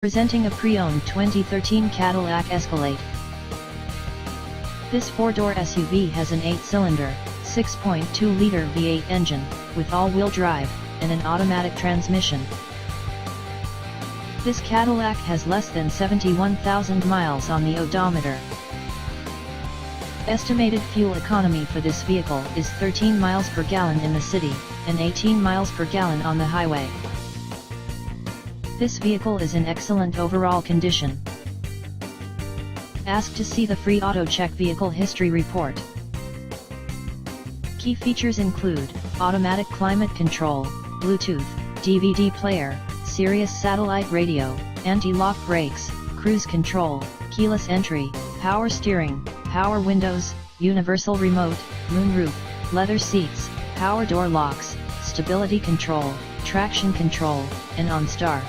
Presenting a pre-owned 2013 Cadillac Escalade. This four-door SUV has an 8-cylinder, 6.2-liter V8 engine, with all-wheel drive, and an automatic transmission. This Cadillac has less than 71,000 miles on the odometer. Estimated fuel economy for this vehicle is 13 miles per gallon in the city, and 18 miles per gallon on the highway. This vehicle is in excellent overall condition. Ask to see the free AutoCheck Vehicle History Report. Key features include automatic climate control, Bluetooth, DVD player, Sirius satellite radio, anti-lock brakes, cruise control, keyless entry, power steering, power windows, universal remote, moonroof, leather seats, power door locks, stability control, traction control, and OnStar.